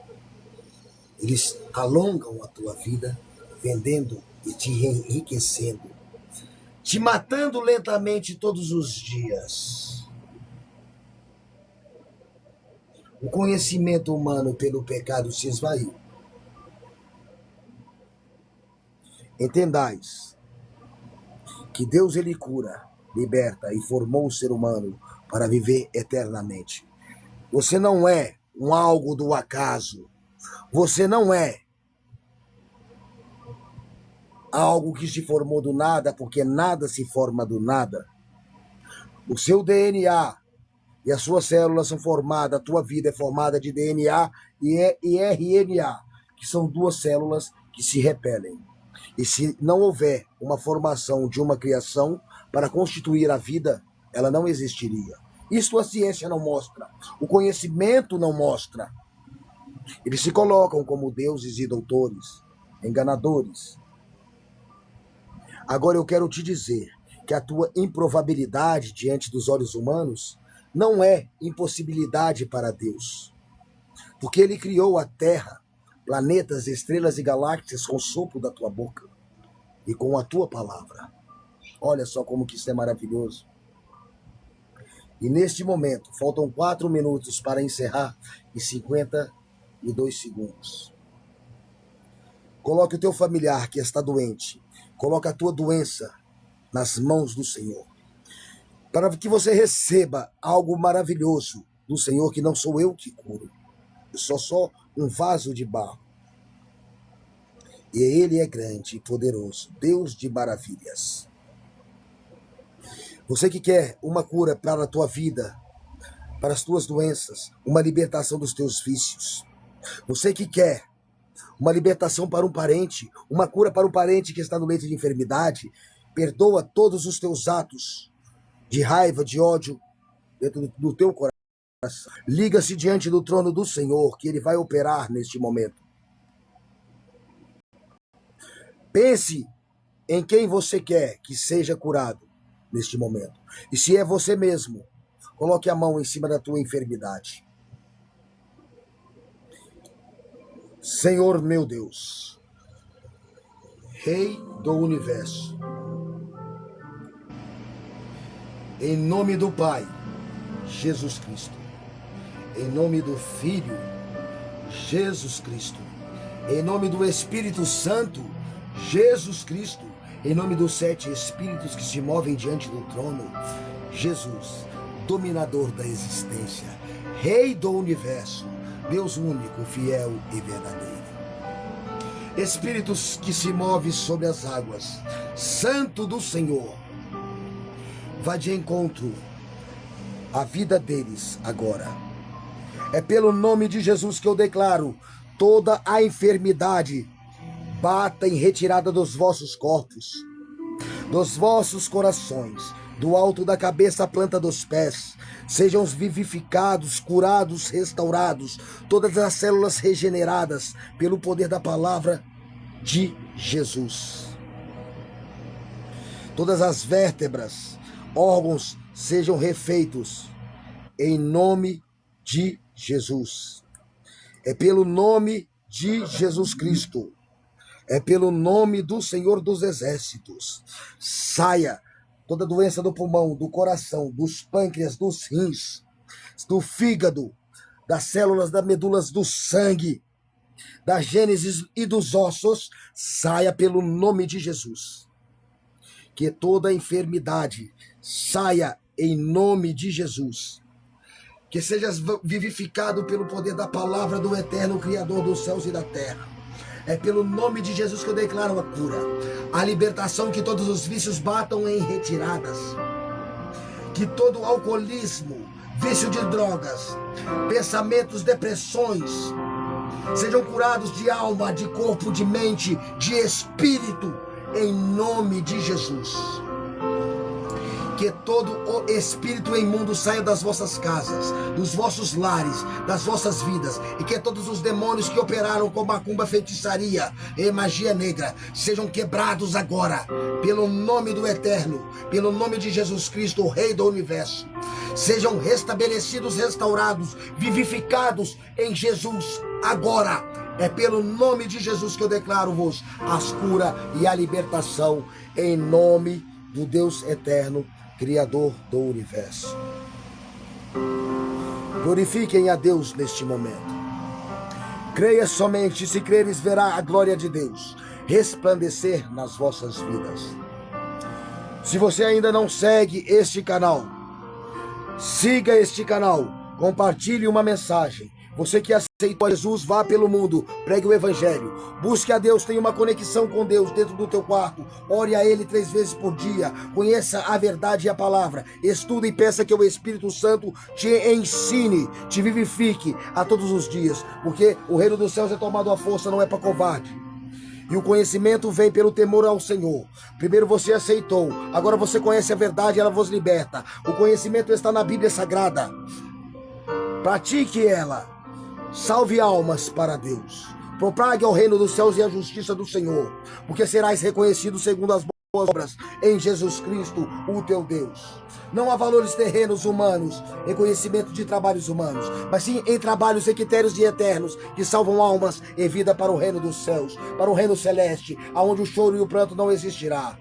Speaker 1: Eles alongam a tua vida, vendendo e te enriquecendo, te matando lentamente todos os dias. O conhecimento humano pelo pecado se esvaiu. Entendais que Deus ele cura, liberta e formou o ser humano para viver eternamente. Você não é um algo do acaso. Você não é algo que se formou do nada, porque nada se forma do nada. O seu DNA e as suas células são formadas, a tua vida é formada de DNA e RNA, que são duas células que se repelem. E se não houver uma formação de uma criação para constituir a vida, ela não existiria. Isso a ciência não mostra, o conhecimento não mostra. Eles se colocam como deuses e doutores, enganadores. Agora eu quero te dizer que a tua improvabilidade diante dos olhos humanos não é impossibilidade para Deus, porque Ele criou a Terra, planetas, estrelas e galáxias com o sopro da tua boca e com a tua palavra. Olha só como que isso é maravilhoso. E neste momento, faltam 4 minutos para encerrar e 52 segundos. Coloque o teu familiar que está doente, coloque a tua doença nas mãos do Senhor, para que você receba algo maravilhoso do Senhor, que não sou eu que curo, eu sou só um vaso de barro. E Ele é grande e poderoso, Deus de maravilhas. Você que quer uma cura para a tua vida, para as tuas doenças, uma libertação dos teus vícios. Você que quer uma libertação para um parente, uma cura para um parente que está no leito de enfermidade, perdoa todos os teus atos de raiva, de ódio dentro do teu coração. Liga-se diante do trono do Senhor, que Ele vai operar neste momento. Pense em quem você quer que seja curado neste momento. E se é você mesmo, coloque a mão em cima da tua enfermidade. Senhor meu Deus, Rei do Universo, em nome do Pai, Jesus Cristo, em nome do Filho, Jesus Cristo, em nome do Espírito Santo, Jesus Cristo, em nome dos 7 Espíritos que se movem diante do trono, Jesus, dominador da existência, Rei do Universo, Deus único, fiel e verdadeiro. Espíritos que se movem sobre as águas, Santo do Senhor, vá de encontro à vida deles agora. É pelo nome de Jesus que eu declaro: toda a enfermidade bata em retirada dos vossos corpos, dos vossos corações, do alto da cabeça à planta dos pés. Sejam vivificados, curados, restaurados, todas as células regeneradas pelo poder da palavra de Jesus. Todas as vértebras, órgãos sejam refeitos em nome de Jesus. É pelo nome de Jesus Cristo. É pelo nome do Senhor dos Exércitos. Saia toda doença do pulmão, do coração, dos pâncreas, dos rins, do fígado, das células, das medulas, do sangue, da gênesis e dos ossos. Saia pelo nome de Jesus. Que toda enfermidade saia em nome de Jesus. Que sejas vivificado pelo poder da palavra do eterno Criador dos céus e da terra. É pelo nome de Jesus que eu declaro a cura, a libertação, que todos os vícios batam em retiradas, que todo alcoolismo, vício de drogas, pensamentos, depressões, sejam curados de alma, de corpo, de mente, de espírito, em nome de Jesus. Que todo o espírito imundo saia das vossas casas, dos vossos lares, das vossas vidas, e que todos os demônios que operaram com macumba, feitiçaria e magia negra sejam quebrados agora, pelo nome do Eterno, pelo nome de Jesus Cristo, o Rei do Universo. Sejam restabelecidos, restaurados, vivificados em Jesus agora. É pelo nome de Jesus que eu declaro-vos a cura e a libertação, em nome do Deus eterno, Criador do Universo. Glorifiquem a Deus neste momento. Creia somente, se creres verá a glória de Deus resplandecer nas vossas vidas. Se você ainda não segue este canal, siga este canal, compartilhe uma mensagem. Você que aceitou Jesus, vá pelo mundo, pregue o Evangelho, busque a Deus, tenha uma conexão com Deus dentro do teu quarto, ore a Ele 3 vezes por dia, conheça a verdade e a palavra, estude e peça que o Espírito Santo te ensine, te vivifique a todos os dias, porque o reino dos céus é tomado à força, não é para covarde. E o conhecimento vem pelo temor ao Senhor. Primeiro você aceitou, agora você conhece a verdade e ela vos liberta. O conhecimento está na Bíblia Sagrada. Pratique ela. Salve almas para Deus. Propague ao reino dos céus e a justiça do Senhor, porque serás reconhecido segundo as obras em Jesus Cristo, o teu Deus. Não há valores terrenos humanos em conhecimento de trabalhos humanos, mas sim em trabalhos e critérios de eternos que salvam almas em vida para o reino dos céus, para o reino celeste, aonde o choro e o pranto não existirá.